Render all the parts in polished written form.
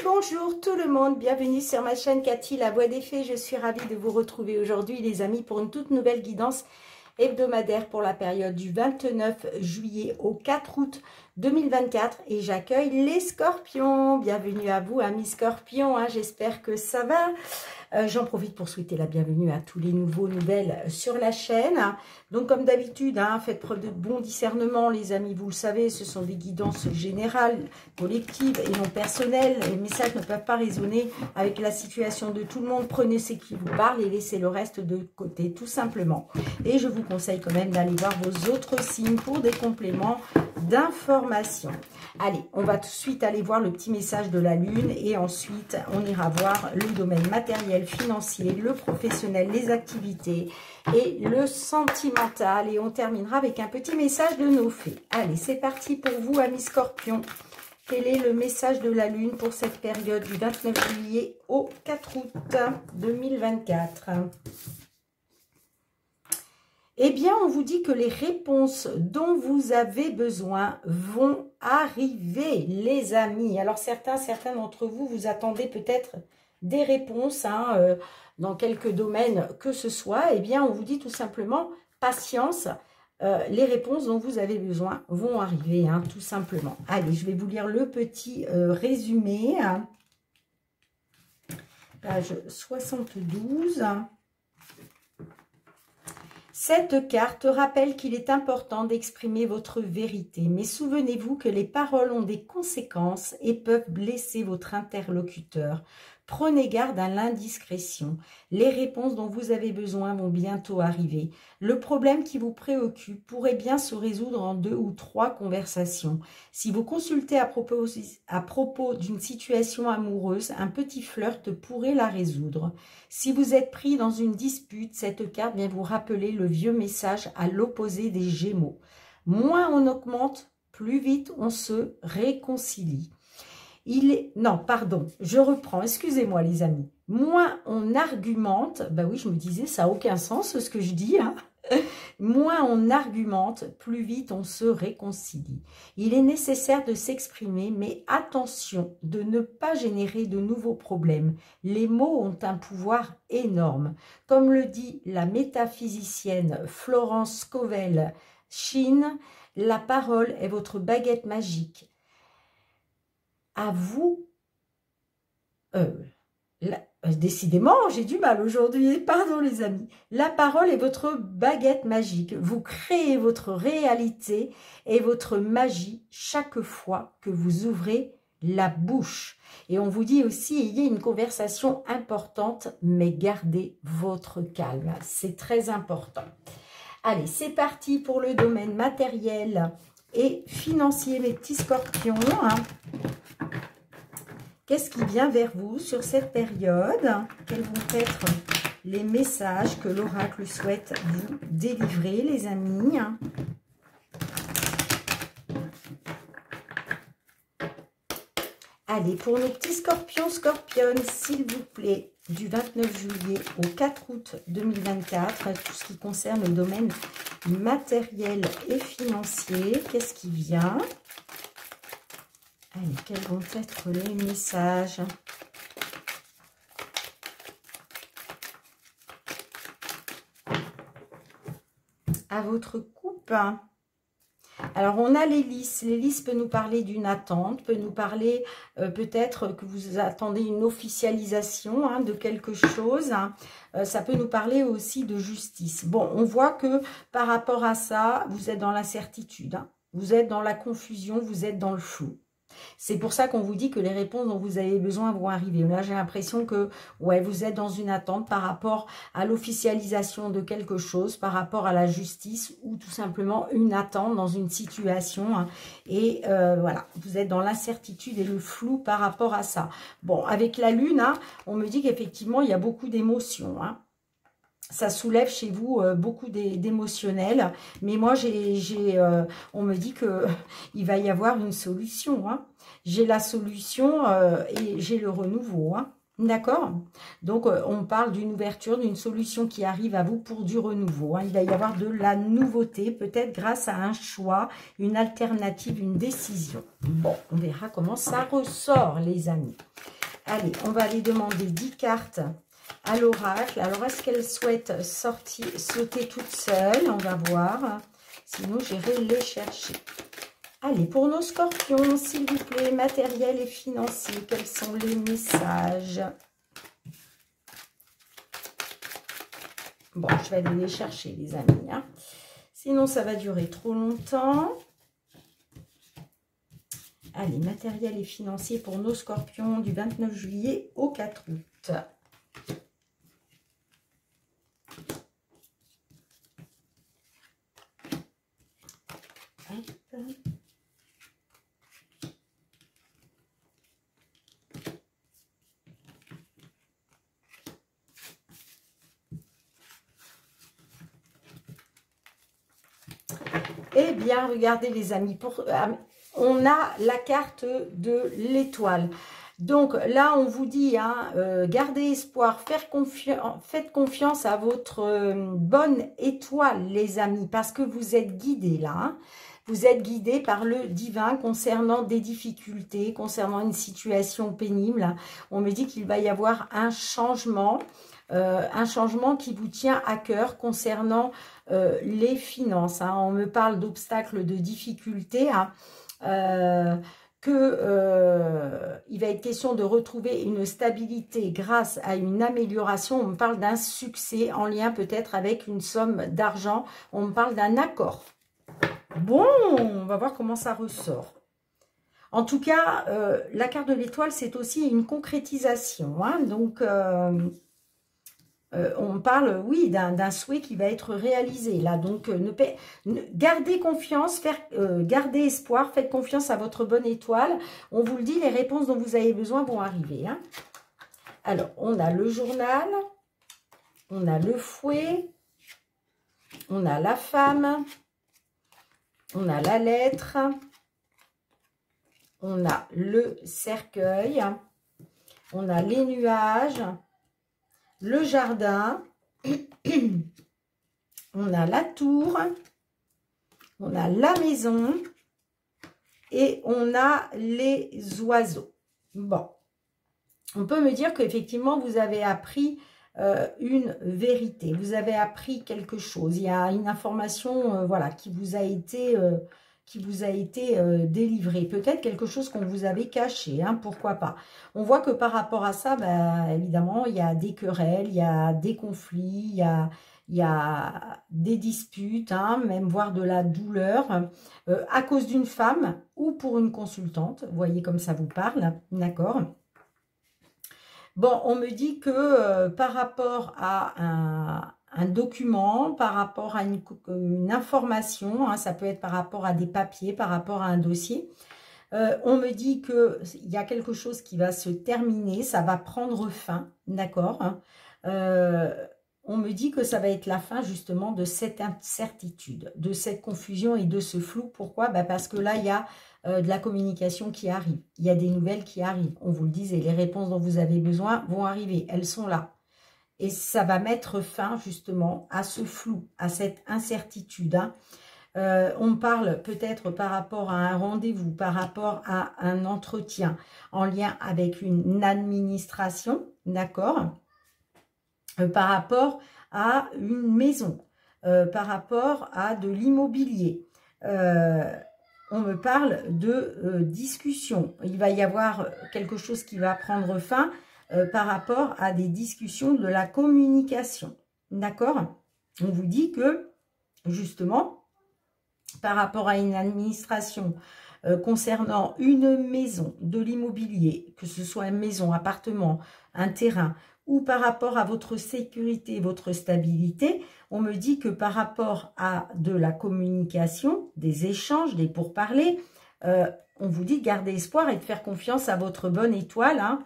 Bonjour tout le monde, bienvenue sur ma chaîne Cathy, la voix des fées. Je suis ravie de vous retrouver aujourd'hui les amis pour une toute nouvelle guidance hebdomadaire pour la période du 29 juillet au 4 août 2024 et j'accueille les scorpions. Bienvenue à vous amis scorpions, j'espère que ça va. J'en profite pour souhaiter la bienvenue à tous les nouvelles sur la chaîne. Donc comme d'habitude, faites preuve de bon discernement les amis, vous le savez, ce sont des guidances générales, collectives et non personnelles. Les messages ne peuvent pas résonner avec la situation de tout le monde. Prenez ce qui vous parle et laissez le reste de côté tout simplement. Et je vous conseille quand même d'aller voir vos autres signes pour des compléments d'informations. Allez, on va tout de suite aller voir le petit message de la lune et ensuite on ira voir le domaine matériel, financier, le professionnel, les activités et le sentimental. Et on terminera avec un petit message de nos fées. Allez, c'est parti pour vous amis scorpions. Quel est le message de la lune pour cette période du 29 juillet au 4 août 2024 ? Eh bien, on vous dit que les réponses dont vous avez besoin vont arriver, les amis. Alors, certains d'entre vous, vous attendez peut-être des réponses dans quelques domaines que ce soit. Eh bien, on vous dit tout simplement, patience, les réponses dont vous avez besoin vont arriver, tout simplement. Allez, je vais vous lire le petit résumé. Page 72. Cette carte rappelle qu'il est important d'exprimer votre vérité, mais souvenez-vous que les paroles ont des conséquences et peuvent blesser votre interlocuteur. Prenez garde à l'indiscrétion. Les réponses dont vous avez besoin vont bientôt arriver. Le problème qui vous préoccupe pourrait bien se résoudre en 2 ou 3 conversations. Si vous consultez à propos d'une situation amoureuse, un petit flirt pourrait la résoudre. Si vous êtes pris dans une dispute, cette carte vient vous rappeler le vieux message à l'opposé des Gémeaux. Moins on augmente, plus vite on se réconcilie. Non, pardon, je reprends, excusez-moi les amis. Moins on argumente, bah oui, je me disais, ça n'a aucun sens ce que je dis, Moins on argumente, plus vite on se réconcilie. Il est nécessaire de s'exprimer, mais attention de ne pas générer de nouveaux problèmes. Les mots ont un pouvoir énorme. Comme le dit la métaphysicienne Florence Scovel Shinn, la parole est votre baguette magique. À vous, décidément, j'ai du mal aujourd'hui, pardon les amis. La parole est votre baguette magique. Vous créez votre réalité et votre magie chaque fois que vous ouvrez la bouche. Et on vous dit aussi, ayez une conversation importante, mais gardez votre calme. C'est très important. Allez, c'est parti pour le domaine matériel et financier, mes petits scorpions. Qu'est-ce qui vient vers vous sur cette période? Quels vont être les messages que l'oracle souhaite vous délivrer, les amis? Allez, pour nos petits scorpions, scorpionnes, s'il vous plaît, du 29 juillet au 4 août 2024, tout ce qui concerne le domaine matériel et financier, qu'est-ce qui vient? Allez, quels vont être les messages? À votre coupe. Alors, on a l'hélice. L'hélice peut nous parler d'une attente, peut nous parler peut-être que vous attendez une officialisation de quelque chose. Ça peut nous parler aussi de justice. Bon, on voit que par rapport à ça, vous êtes dans l'incertitude. Vous êtes dans la confusion, vous êtes dans le flou. C'est pour ça qu'on vous dit que les réponses dont vous avez besoin vont arriver. Là, j'ai l'impression que vous êtes dans une attente par rapport à l'officialisation de quelque chose, par rapport à la justice ou tout simplement une attente dans une situation. Et voilà, vous êtes dans l'incertitude et le flou par rapport à ça. Bon, avec la lune, on me dit qu'effectivement, il y a beaucoup d'émotions. Ça soulève chez vous beaucoup d'émotionnel. Mais moi, on me dit qu'il va y avoir une solution. J'ai la solution et j'ai le renouveau. D'accord? Donc, on parle d'une ouverture, d'une solution qui arrive à vous pour du renouveau. Hein. Il va y avoir de la nouveauté, peut-être grâce à un choix, une alternative, une décision. Bon, on verra comment ça ressort, les amis. Allez, on va aller demander 10 cartes à l'oracle. Alors, est-ce qu'elle souhaite sauter toute seule? On va voir. Sinon, j'irai les chercher. Allez, pour nos scorpions, s'il vous plaît, matériel et financier, quels sont les messages? Bon, je vais aller les chercher, les amis. Hein. Sinon, ça va durer trop longtemps. Allez, matériel et financier pour nos scorpions du 29 juillet au 4 août. Hop. Eh bien, regardez les amis, on a la carte de l'étoile. Donc là, on vous dit, hein, gardez espoir, faites confiance à votre bonne étoile, les amis, parce que vous êtes guidés là. Hein. Vous êtes guidés par le divin concernant des difficultés, concernant une situation pénible. On me dit qu'il va y avoir un changement qui vous tient à cœur concernant les finances. Hein. On me parle d'obstacles, de difficultés, hein, il va être question de retrouver une stabilité grâce à une amélioration. On me parle d'un succès en lien peut-être avec une somme d'argent. On me parle d'un accord. Bon, on va voir comment ça ressort. En tout cas, la carte de l'étoile, c'est aussi une concrétisation. Hein, donc, on parle, oui, d'un souhait qui va être réalisé. Là, donc, gardez confiance, gardez espoir, faites confiance à votre bonne étoile. On vous le dit, les réponses dont vous avez besoin vont arriver. Hein. Alors, on a le journal, on a le fouet, on a la femme, on a la lettre, on a le cercueil, on a les nuages, le jardin, on a la tour, on a la maison et on a les oiseaux. Bon, on peut me dire qu'effectivement, vous avez appris une vérité, vous avez appris quelque chose. Il y a une information voilà, qui vous a été délivrée. Peut-être quelque chose qu'on vous avait caché, hein, pourquoi pas. On voit que par rapport à ça, bah, évidemment, il y a des querelles, il y a des conflits, il y a des disputes, hein, même voire de la douleur, à cause d'une femme ou pour une consultante. Vous voyez comme ça vous parle, d'accord ? Bon, on me dit que par rapport à un document, par rapport à une information, hein, ça peut être par rapport à des papiers, par rapport à un dossier, on me dit qu'il y a quelque chose qui va se terminer, ça va prendre fin, d'accord, hein, on me dit que ça va être la fin justement de cette incertitude, de cette confusion et de ce flou. Pourquoi? Bah parce que là, il y a de la communication qui arrive. Il y a des nouvelles qui arrivent. On vous le disait, les réponses dont vous avez besoin vont arriver. Elles sont là. Et ça va mettre fin justement à ce flou, à cette incertitude. Hein. On parle peut-être par rapport à un rendez-vous, par rapport à un entretien en lien avec une administration, d'accord, par rapport à une maison, par rapport à de l'immobilier. On me parle de discussion. Il va y avoir quelque chose qui va prendre fin par rapport à des discussions de la communication. D'accord? On vous dit que, justement, par rapport à une administration concernant une maison, de l'immobilier, que ce soit une maison, appartement, un terrain, ou par rapport à votre sécurité, votre stabilité, on me dit que par rapport à de la communication, des échanges, des pourparlers, on vous dit de garder espoir et de faire confiance à votre bonne étoile, hein,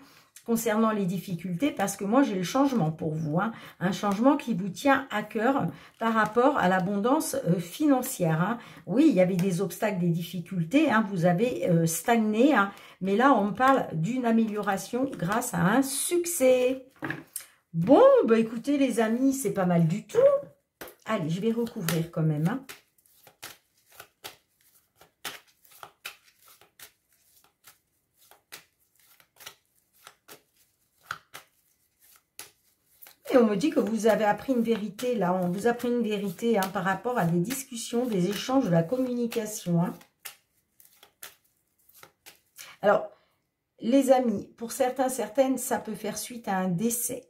concernant les difficultés, parce que moi, j'ai le changement pour vous. Hein, un changement qui vous tient à cœur par rapport à l'abondance financière. Hein. Oui, il y avait des obstacles, des difficultés. Hein, vous avez stagné. Hein, mais là, on me parle d'une amélioration grâce à un succès. Bon, bah écoutez les amis, c'est pas mal du tout. Allez, je vais recouvrir quand même. Hein. Et on me dit que vous avez appris une vérité, là. On vous a appris une vérité hein, par rapport à des discussions, des échanges, de la communication. Hein. Alors, les amis, pour certains, certaines, ça peut faire suite à un décès.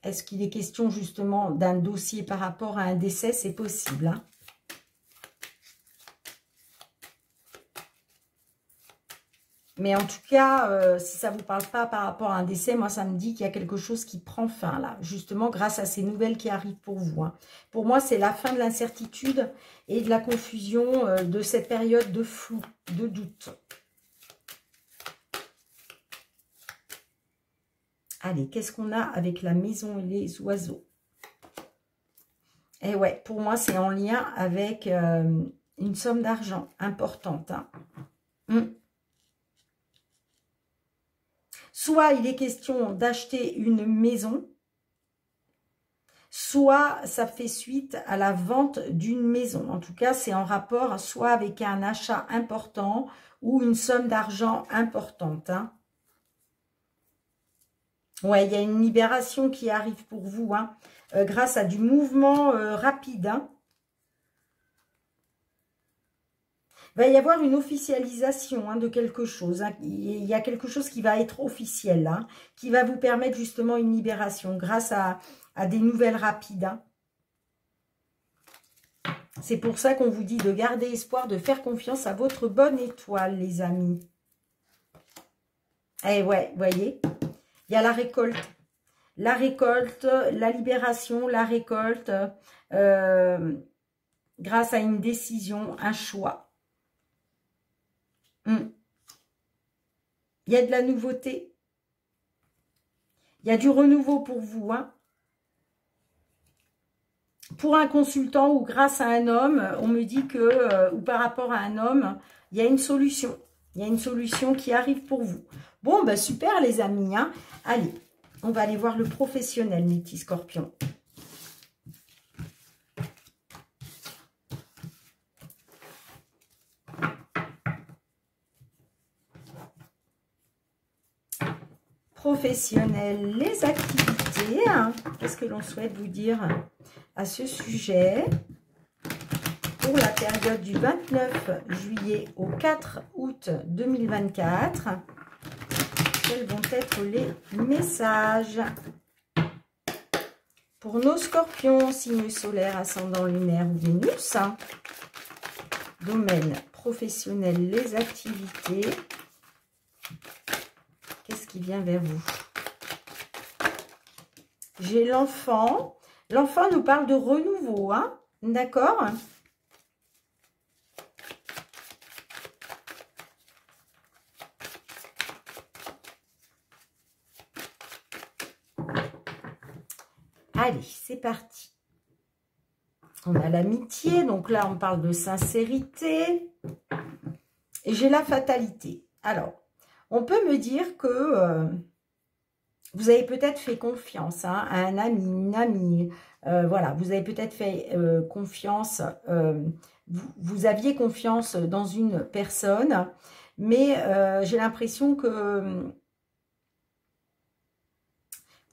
Est-ce qu'il est question justement d'un dossier par rapport à un décès? C'est possible. Hein. Mais en tout cas, si ça ne vous parle pas par rapport à un décès, moi ça me dit qu'il y a quelque chose qui prend fin là. Justement grâce à ces nouvelles qui arrivent pour vous. Hein. Pour moi c'est la fin de l'incertitude et de la confusion de cette période de flou, de doute. Allez, qu'est-ce qu'on a avec la maison et les oiseaux? Et ouais, pour moi, c'est en lien avec une somme d'argent importante. Hein. Soit il est question d'acheter une maison, soit ça fait suite à la vente d'une maison. En tout cas, c'est en rapport soit avec un achat important ou une somme d'argent importante. Hein. Ouais, il y a une libération qui arrive pour vous, hein, grâce à du mouvement rapide. Hein. Il va y avoir une officialisation hein, de quelque chose. Hein. Il y a quelque chose qui va être officiel, hein, qui va vous permettre justement une libération grâce à des nouvelles rapides. Hein. C'est pour ça qu'on vous dit de garder espoir, de faire confiance à votre bonne étoile, les amis. Eh ouais, vous voyez, il y a la récolte, la libération, la récolte, grâce à une décision, un choix. Il y a de la nouveauté. Il y a du renouveau pour vous. Hein. Pour un consultant ou grâce à un homme, on me dit que, ou par rapport à un homme, il y a une solution. Il y a une solution qui arrive pour vous. Bon, ben super les amis. Hein. Allez, on va aller voir le professionnel, mes petits scorpions. Professionnel, les activités. Hein. Qu'est-ce que l'on souhaite vous dire à ce sujet pour la période du 29 juillet au 4 août 2024? Quels vont être les messages pour nos scorpions, signe solaire, ascendant lunaire ou Vénus? Hein. Domaine professionnel, les activités. Qu'est-ce qui vient vers vous? J'ai l'enfant. L'enfant nous parle de renouveau, hein? D'accord? Allez, c'est parti. On a l'amitié, donc là on parle de sincérité. Et j'ai la fatalité. Alors, on peut me dire que vous avez peut-être fait confiance hein, à un ami, une amie. Voilà, vous avez peut-être fait confiance, vous aviez confiance dans une personne, mais j'ai l'impression que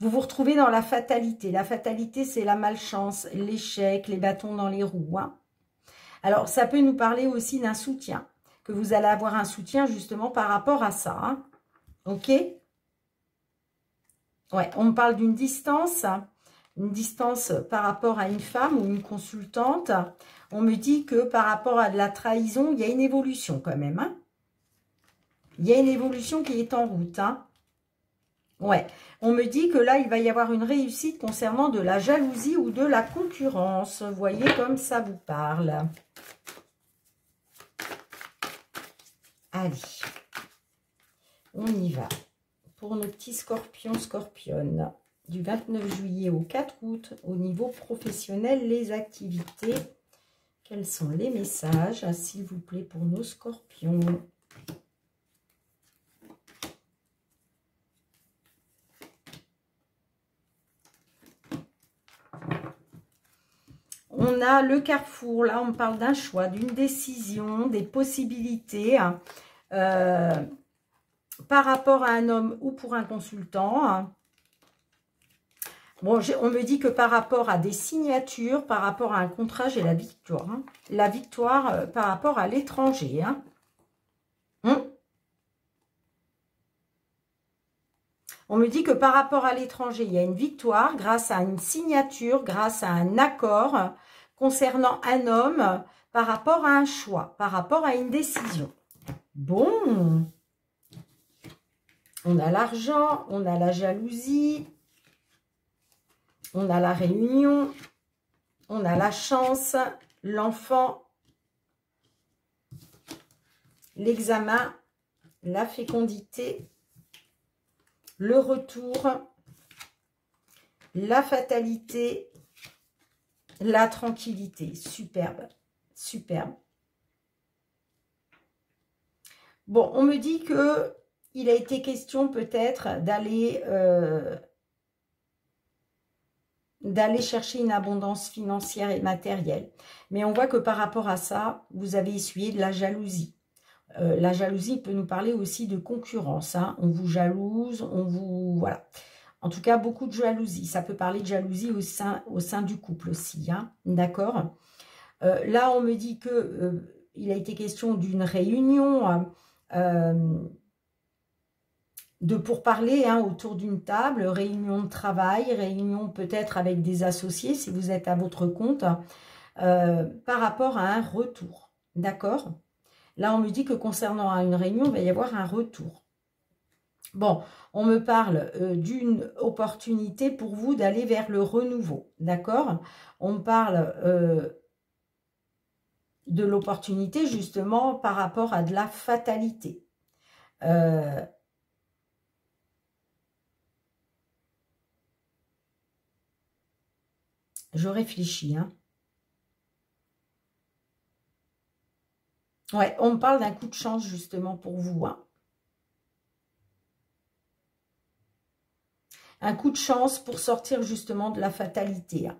vous vous retrouvez dans la fatalité. La fatalité, c'est la malchance, l'échec, les bâtons dans les roues. Hein. Alors, ça peut nous parler aussi d'un soutien, que vous allez avoir un soutien justement par rapport à ça. Hein. Ok? Ouais, on me parle d'une distance par rapport à une femme ou une consultante. On me dit que par rapport à de la trahison, il y a une évolution quand même. Hein. Il y a une évolution qui est en route. Hein. Ouais, on me dit que là, il va y avoir une réussite concernant de la jalousie ou de la concurrence. Vous voyez comme ça vous parle. Allez, on y va. pour nos petits scorpions, scorpionnes. Du 29 juillet au 4 août, au niveau professionnel, les activités. Quels sont les messages, s'il vous plaît, pour nos scorpions? On a le carrefour, là on parle d'un choix, d'une décision, des possibilités par rapport à un homme ou pour un consultant. Bon, on me dit que par rapport à des signatures, par rapport à un contrat, j'ai la victoire. La victoire par rapport à l'étranger. On me dit que par rapport à l'étranger, il y a une victoire grâce à une signature, grâce à un accord concernant un homme par rapport à un choix, par rapport à une décision. Bon, on a l'argent, on a la jalousie, on a la réunion, on a la chance, l'enfant, l'examen, la fécondité, le retour, la fatalité, la tranquillité. Superbe, superbe. Bon, on me dit que il a été question peut-être d'aller chercher une abondance financière et matérielle. Mais on voit que par rapport à ça, vous avez essuyé de la jalousie. La jalousie peut nous parler aussi de concurrence. On vous jalouse, on vous... Voilà. En tout cas, beaucoup de jalousie. Ça peut parler de jalousie au sein du couple aussi. D'accord. Là, on me dit que il a été question d'une réunion de pourparler autour d'une table, réunion de travail, réunion peut-être avec des associés si vous êtes à votre compte, par rapport à un retour. D'accord. Là, on me dit que concernant une réunion, il va y avoir un retour. Bon, on me parle d'une opportunité pour vous d'aller vers le renouveau. D'accord? On me parle de l'opportunité justement par rapport à de la fatalité. Je réfléchis, Ouais, on me parle d'un coup de chance justement pour vous. Un coup de chance pour sortir justement de la fatalité.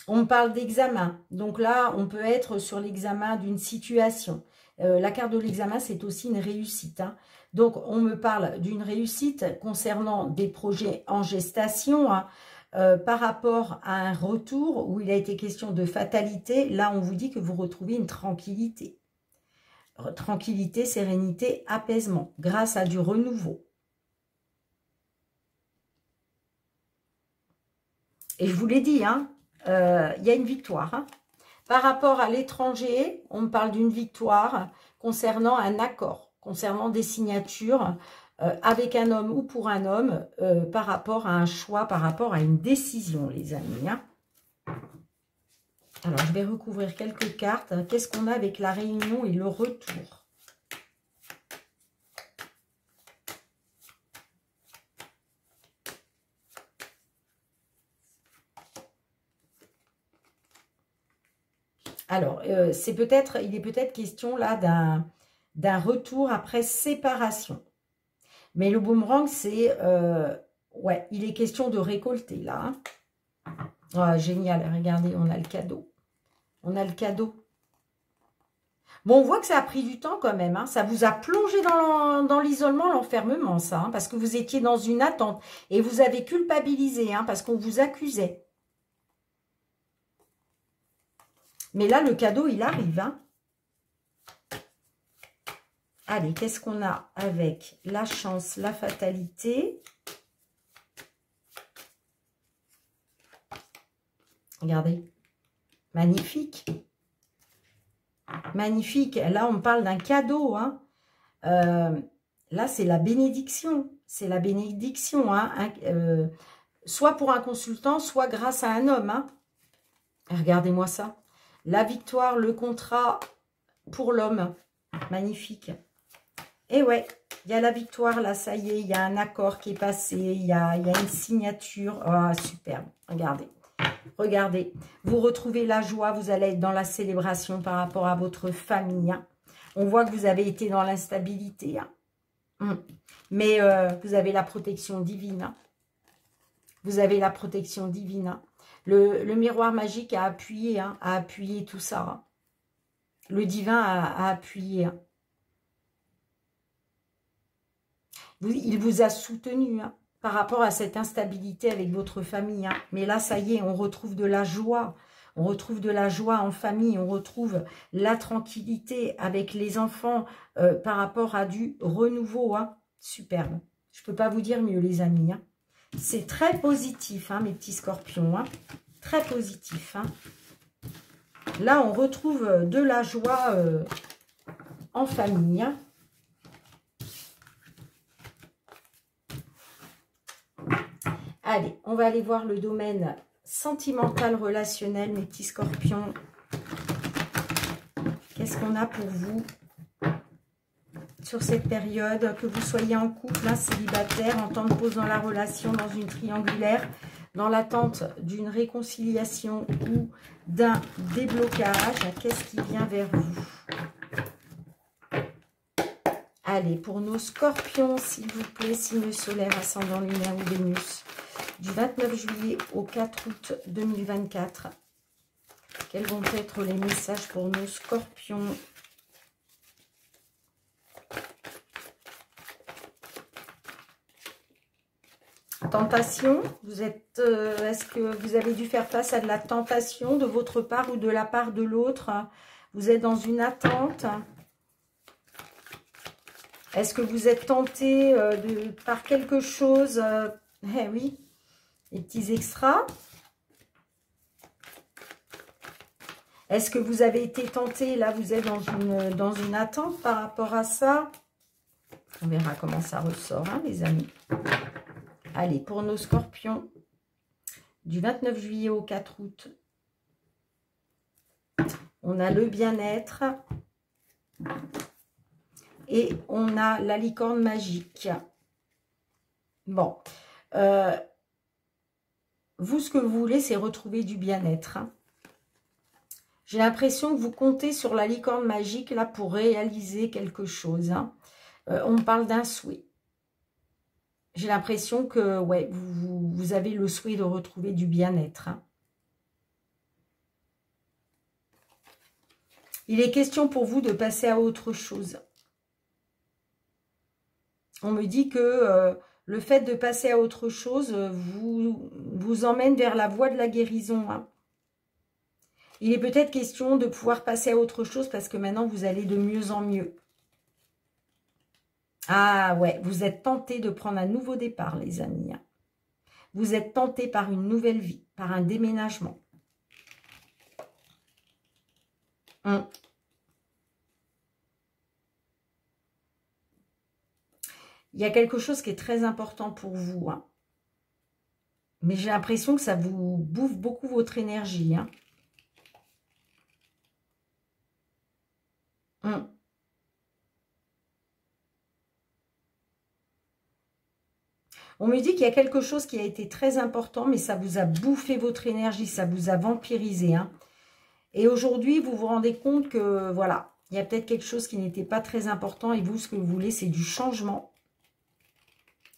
On me parle d'examen. Donc là, on peut être sur l'examen d'une situation. La carte de l'examen, c'est aussi une réussite. Donc, on me parle d'une réussite concernant des projets en gestation. Par rapport à un retour où il a été question de fatalité, là on vous dit que vous retrouvez une tranquillité. Tranquillité, sérénité, apaisement, grâce à du renouveau. Et je vous l'ai dit, il y a une victoire. Par rapport à l'étranger, on me parle d'une victoire concernant un accord, concernant des signatures, avec un homme ou pour un homme, par rapport à un choix, par rapport à une décision, les amis. Alors, je vais recouvrir quelques cartes. Qu'est-ce qu'on a avec la réunion et le retour? Alors, il est peut-être question là d'un retour après séparation. Mais le boomerang, c'est... ouais, il est question de récolter, là. Oh, génial, regardez, on a le cadeau. On a le cadeau. Bon, on voit que ça a pris du temps quand même. Ça vous a plongé dans l'isolement, l'enfermement, ça. Parce que vous étiez dans une attente. Et vous avez culpabilisé, parce qu'on vous accusait. Mais là, le cadeau, il arrive, Allez, qu'est-ce qu'on a avec la chance, la fatalité? Regardez. Magnifique. Magnifique. Là, on parle d'un cadeau. Là, c'est la bénédiction. C'est la bénédiction. Soit pour un consultant, soit grâce à un homme. Regardez-moi ça. La victoire, le contrat pour l'homme. Magnifique. Et ouais, il y a la victoire, là, ça y est, il y a un accord qui est passé, il y a une signature. Oh, superbe, regardez. Regardez, vous retrouvez la joie, vous allez être dans la célébration par rapport à votre famille. Hein. On voit que vous avez été dans l'instabilité. Hein. Mais vous avez la protection divine. Hein. Vous avez la protection divine. Hein. Le miroir magique a appuyé, hein, a appuyé tout ça. Hein. Le divin a appuyé. Hein. Il vous a soutenu hein, par rapport à cette instabilité avec votre famille. Hein. Mais là, ça y est, on retrouve de la joie. On retrouve de la joie en famille. On retrouve la tranquillité avec les enfants par rapport à du renouveau. Hein. Superbe. Je ne peux pas vous dire mieux, les amis. Hein. C'est très positif, hein, mes petits scorpions. Hein. Très positif. Hein. Là, on retrouve de la joie en famille. Hein. Allez, on va aller voir le domaine sentimental, relationnel, mes petits scorpions. Qu'est-ce qu'on a pour vous sur cette période, que vous soyez en couple, hein, célibataire, en temps de pause dans la relation, dans une triangulaire, dans l'attente d'une réconciliation ou d'un déblocage. Qu'est-ce qui vient vers vous? Allez, pour nos scorpions, s'il vous plaît, signe solaire, ascendant lunaire ou Vénus, du 29 juillet au 4 août 2024. Quels vont être les messages pour nos scorpions? Tentation, vous êtes, est-ce que vous avez dû faire face à de la tentation de votre part ou de la part de l'autre? Vous êtes dans une attente. Est-ce que vous êtes tenté par quelque chose? Eh oui, les petits extras. Est-ce que vous avez été tenté? Là, vous êtes dans une attente par rapport à ça. On verra comment ça ressort, hein, les amis. Allez, pour nos scorpions, du 29 juillet au 4 août, on a le bien-être et on a la licorne magique. Bon, vous, ce que vous voulez, c'est retrouver du bien-être. Hein. J'ai l'impression que vous comptez sur la licorne magique là pour réaliser quelque chose. Hein. On parle d'un souhait. J'ai l'impression que ouais, vous avez le souhait de retrouver du bien-être. Hein. Il est question pour vous de passer à autre chose. On me dit que le fait de passer à autre chose vous emmène vers la voie de la guérison. Hein. Il est peut-être question de pouvoir passer à autre chose parce que maintenant vous allez de mieux en mieux. Ah ouais, vous êtes tenté de prendre un nouveau départ, les amis. Vous êtes tenté par une nouvelle vie, par un déménagement. Il y a quelque chose qui est très important pour vous. Hein. Mais j'ai l'impression que ça vous bouffe beaucoup votre énergie. Hein. On me dit qu'il y a quelque chose qui a été très important, mais ça vous a bouffé votre énergie, ça vous a vampirisé. Hein. Et aujourd'hui, vous vous rendez compte que, voilà, il y a peut-être quelque chose qui n'était pas très important et vous, ce que vous voulez, c'est du changement.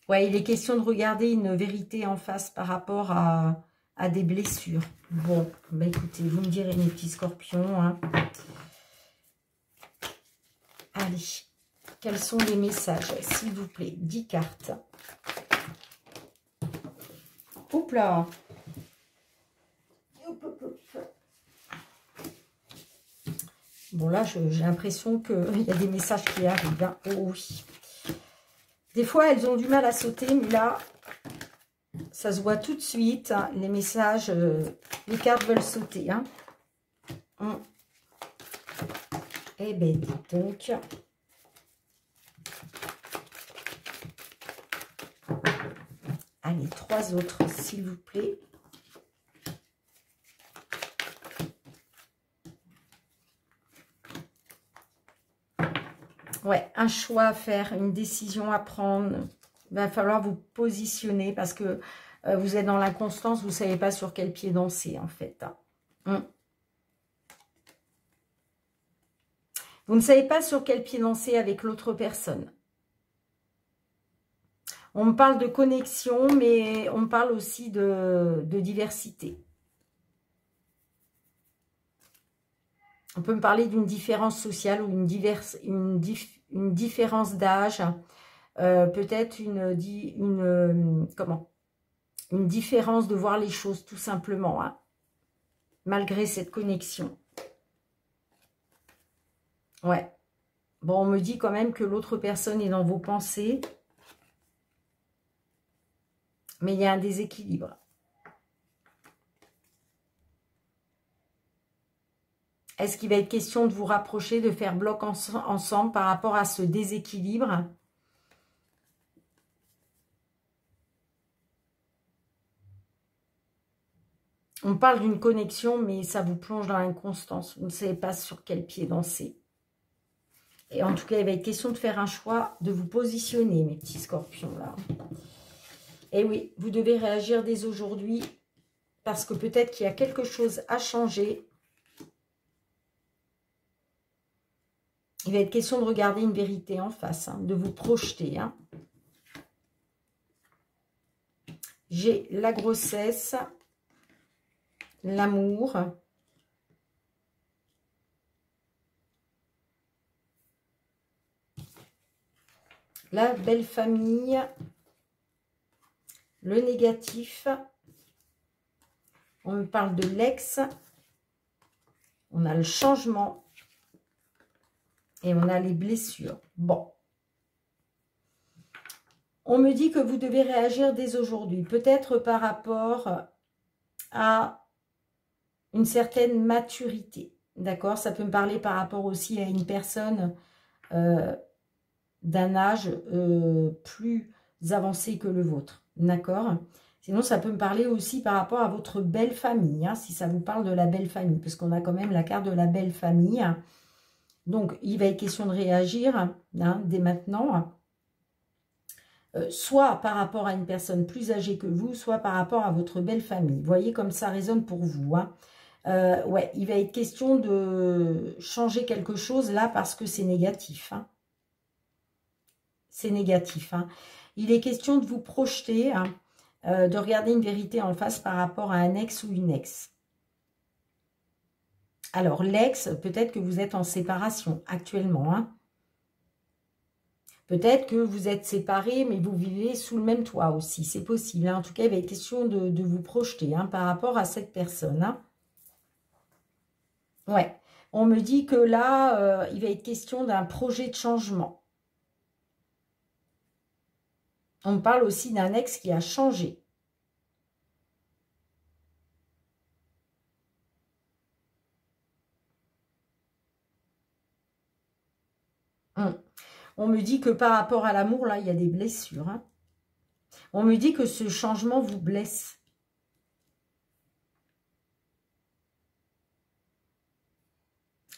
Ouais, il est question de regarder une vérité en face par rapport à des blessures. Bon, bah écoutez, vous me direz, mes petits scorpions. Hein. Allez, quels sont les messages, s'il vous plaît? 10 cartes. Oups là. Bon là, j'ai l'impression qu'il y a des messages qui arrivent. Hein. Oh oui. Des fois, elles ont du mal à sauter, mais là, ça se voit tout de suite. Hein, les messages, les cartes veulent sauter. Hein. Eh bien, dites donc. Allez, 3 autres, s'il vous plaît. Ouais, un choix à faire, une décision à prendre. Il va falloir vous positionner parce que vous êtes dans l'inconstance, vous ne savez pas sur quel pied danser en fait. Vous ne savez pas sur quel pied danser avec l'autre personne. On me parle de connexion, mais on me parle aussi de diversité. On peut me parler d'une différence sociale ou une différence d'âge. Peut-être une différence de voir les choses, tout simplement, hein, malgré cette connexion. Ouais. Bon, on me dit quand même que l'autre personne est dans vos pensées. Mais il y a un déséquilibre. Est-ce qu'il va être question de vous rapprocher, de faire bloc ensemble par rapport à ce déséquilibre ? On parle d'une connexion, mais ça vous plonge dans l'inconstance. Vous ne savez pas sur quel pied danser. Et en tout cas, il va être question de faire un choix, de vous positionner, mes petits scorpions, là. Et oui, vous devez réagir dès aujourd'hui, parce que peut-être qu'il y a quelque chose à changer. Il va être question de regarder une vérité en face, hein, de vous projeter. Hein. J'ai la grossesse, l'amour, la belle famille, le négatif, on me parle de l'ex, on a le changement et on a les blessures. Bon. On me dit que vous devez réagir dès aujourd'hui, peut-être par rapport à une certaine maturité. D'accord? Ça peut me parler par rapport aussi à une personne d'un âge plus avancé que le vôtre. D'accord? Sinon, ça peut me parler aussi par rapport à votre belle famille, hein, si ça vous parle de la belle famille, parce qu'on a quand même la carte de la belle famille. Donc, il va être question de réagir hein, dès maintenant, soit par rapport à une personne plus âgée que vous, soit par rapport à votre belle famille. Vous voyez comme ça résonne pour vous. Hein. Ouais, il va être question de changer quelque chose là parce que c'est négatif. Hein. C'est négatif. Hein. Il est question de vous projeter, hein, de regarder une vérité en face par rapport à un ex ou une ex. Alors, l'ex, peut-être que vous êtes en séparation actuellement. Hein. Peut-être que vous êtes séparés, mais vous vivez sous le même toit aussi. C'est possible. Hein. En tout cas, il va être question de vous projeter hein, par rapport à cette personne. Hein. Ouais. On me dit que là, il va être question d'un projet de changement. On me parle aussi d'un ex qui a changé. On me dit que par rapport à l'amour, là, il y a des blessures. Hein. On me dit que ce changement vous blesse.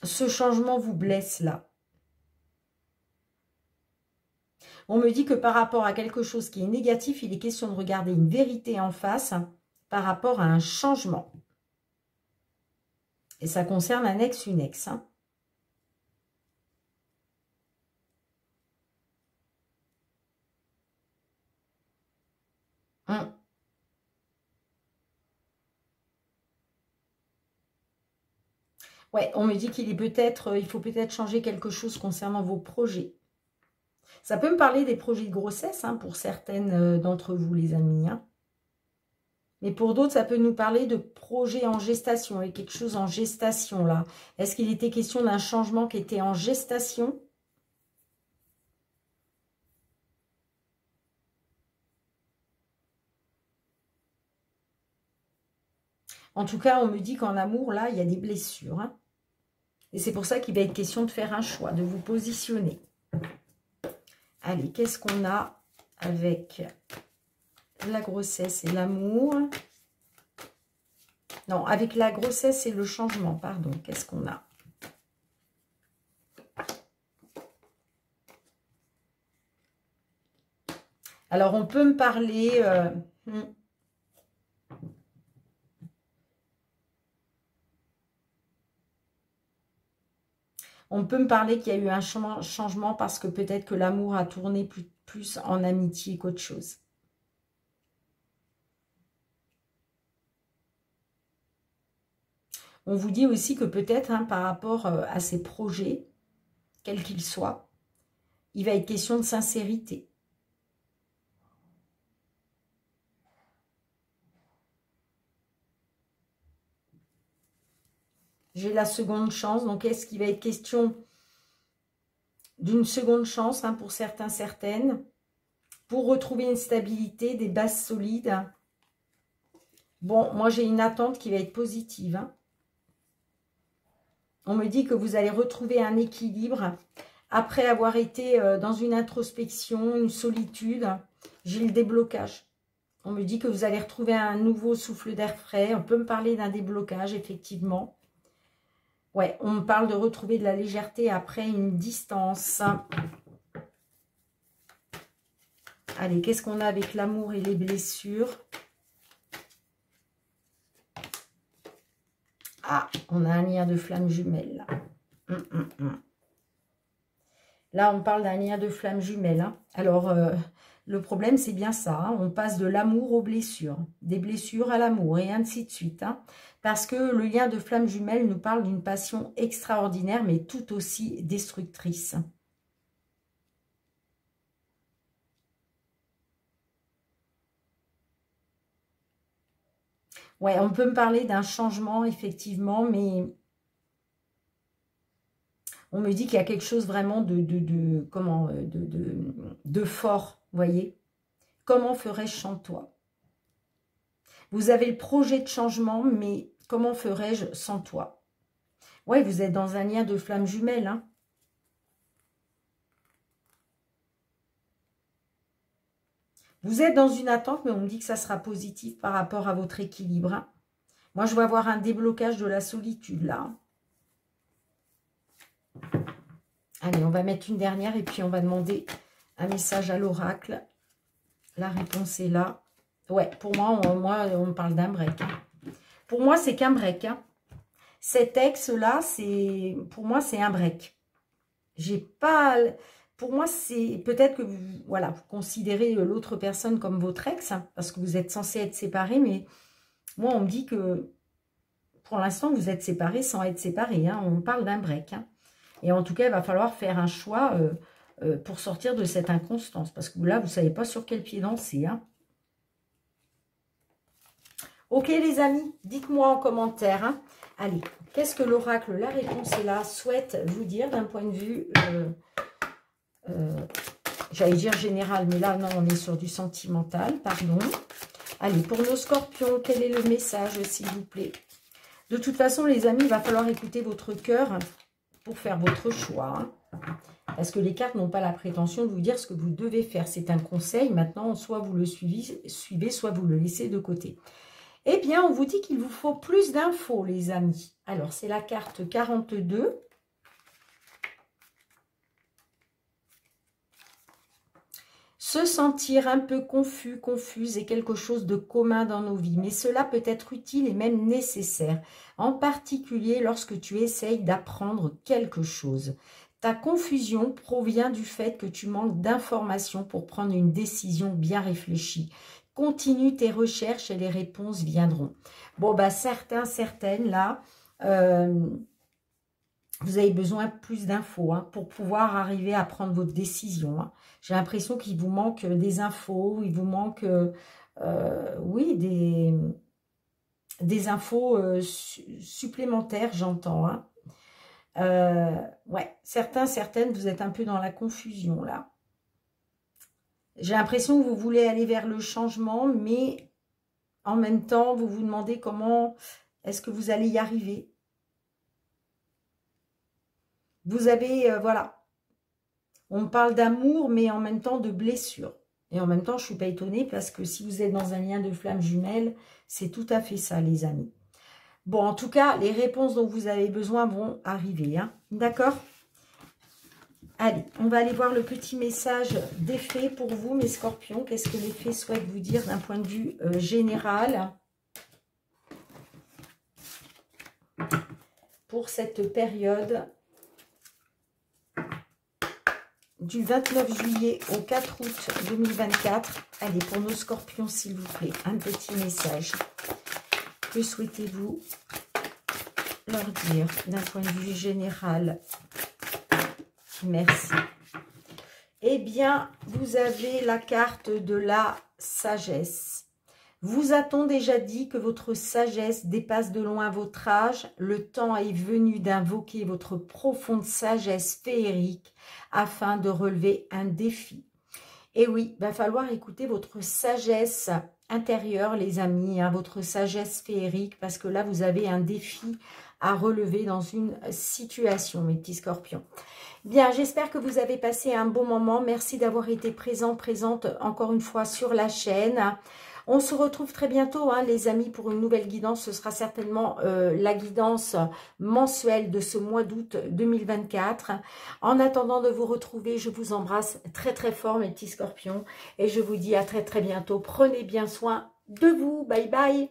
Ce changement vous blesse, là. On me dit que par rapport à quelque chose qui est négatif, il est question de regarder une vérité en face hein, par rapport à un changement. Et ça concerne un ex, une ex. Hein. Ouais, on me dit qu'il est peut-être, il faut peut-être changer quelque chose concernant vos projets. Ça peut me parler des projets de grossesse hein, pour certaines d'entre vous, les amis. Hein. Mais pour d'autres, ça peut nous parler de projets en gestation. Il y a quelque chose en gestation là. Est-ce qu'il était question d'un changement qui était en gestation ? En tout cas, on me dit qu'en amour, là, il y a des blessures. Hein. Et c'est pour ça qu'il va être question de faire un choix, de vous positionner. Allez, qu'est-ce qu'on a avec la grossesse et l'amour? Non, avec la grossesse et le changement, pardon. Qu'est-ce qu'on a? Alors, on peut me parler... on peut me parler qu'il y a eu un changement parce que peut-être que l'amour a tourné plus en amitié qu'autre chose. On vous dit aussi que peut-être, hein, par rapport à ces projets, quels qu'ils soient, il va être question de sincérité. J'ai la seconde chance, donc est-ce qu'il va être question d'une seconde chance, hein, pour certains, certaines, pour retrouver une stabilité, des bases solides. Bon, moi j'ai une attente qui va être positive, hein. On me dit que vous allez retrouver un équilibre après avoir été dans une introspection, une solitude. J'ai le déblocage. On me dit que vous allez retrouver un nouveau souffle d'air frais. On peut me parler d'un déblocage, effectivement. Ouais, on me parle de retrouver de la légèreté après une distance. Allez, qu'est-ce qu'on a avec l'amour et les blessures? Ah, on a un lien de flamme jumelle. Là, on parle d'un lien de flamme jumelle, hein. Alors, le problème, c'est bien ça, hein. On passe de l'amour aux blessures, des blessures à l'amour, et ainsi de suite, hein. Parce que le lien de flamme jumelle nous parle d'une passion extraordinaire, mais tout aussi destructrice. Ouais, on peut me parler d'un changement, effectivement, mais on me dit qu'il y a quelque chose vraiment de fort, vous voyez. Comment ferais-je sans toi? Vous avez le projet de changement, mais comment ferais-je sans toi? Ouais, vous êtes dans un lien de flamme jumelle, hein. Vous êtes dans une attente, mais on me dit que ça sera positif par rapport à votre équilibre, hein. Moi, je vais avoir un déblocage de la solitude, là. Allez, on va mettre une dernière et puis on va demander un message à l'oracle. La réponse est là. Ouais, pour moi, on parle d'un break. Pour moi, c'est qu'un break, hein. Cet ex-là, pour moi, c'est un break. J'ai pas... Pour moi, c'est peut-être que voilà, vous considérez l'autre personne comme votre ex, hein, parce que vous êtes censé être séparés, mais moi, on me dit que pour l'instant, vous êtes séparés sans être séparés, hein. On parle d'un break, hein. Et en tout cas, il va falloir faire un choix pour sortir de cette inconstance, parce que là, vous ne savez pas sur quel pied danser, hein. Ok, les amis, dites-moi en commentaire, hein. Allez, qu'est-ce que l'oracle, la réponse est là, souhaite vous dire d'un point de vue... j'allais dire général, mais là, non, on est sur du sentimental, pardon. Allez, pour nos scorpions, quel est le message, s'il vous plaît? De toute façon, les amis, il va falloir écouter votre cœur pour faire votre choix, hein. Parce que les cartes n'ont pas la prétention de vous dire ce que vous devez faire. C'est un conseil. Maintenant, soit vous le suivez, soit vous le laissez de côté. Eh bien, on vous dit qu'il vous faut plus d'infos, les amis. Alors, c'est la carte 42. Se sentir un peu confus, confuse est quelque chose de commun dans nos vies, mais cela peut être utile et même nécessaire, en particulier lorsque tu essayes d'apprendre quelque chose. Ta confusion provient du fait que tu manques d'informations pour prendre une décision bien réfléchie. Continue tes recherches et les réponses viendront. Bon, bah certaines, là... vous avez besoin de plus d'infos, hein, pour pouvoir arriver à prendre votre décision, hein. J'ai l'impression qu'il vous manque des infos, il vous manque, oui, des infos supplémentaires, j'entends, hein. Ouais, certaines, vous êtes un peu dans la confusion, là. J'ai l'impression que vous voulez aller vers le changement, mais en même temps, vous vous demandez comment est-ce que vous allez y arriver. Vous avez, voilà, on parle d'amour, mais en même temps de blessure. Et en même temps, je ne suis pas étonnée parce que si vous êtes dans un lien de flamme jumelle, c'est tout à fait ça, les amis. Bon, en tout cas, les réponses dont vous avez besoin vont arriver, hein. D'accord? Allez, on va aller voir le petit message des fées pour vous, mes scorpions. Qu'est-ce que les fées souhaitent vous dire d'un point de vue général pour cette période du 29 juillet au 4 août 2024. Allez, pour nos scorpions, s'il vous plaît, un petit message. Que souhaitez-vous leur dire d'un point de vue général? Merci. Eh bien, vous avez la carte de la sagesse. Vous a-t-on déjà dit que votre sagesse dépasse de loin votre âge? Le temps est venu d'invoquer votre profonde sagesse féerique afin de relever un défi. Et oui, il va falloir écouter votre sagesse intérieure, les amis, hein, votre sagesse féerique, parce que là, vous avez un défi à relever dans une situation, mes petits scorpions. Bien, j'espère que vous avez passé un bon moment. Merci d'avoir été présente encore une fois sur la chaîne. On se retrouve très bientôt, hein, les amis, pour une nouvelle guidance. Ce sera certainement la guidance mensuelle de ce mois d'août 2024. En attendant de vous retrouver, je vous embrasse très très fort, mes petits scorpions. Et je vous dis à très très bientôt. Prenez bien soin de vous. Bye bye.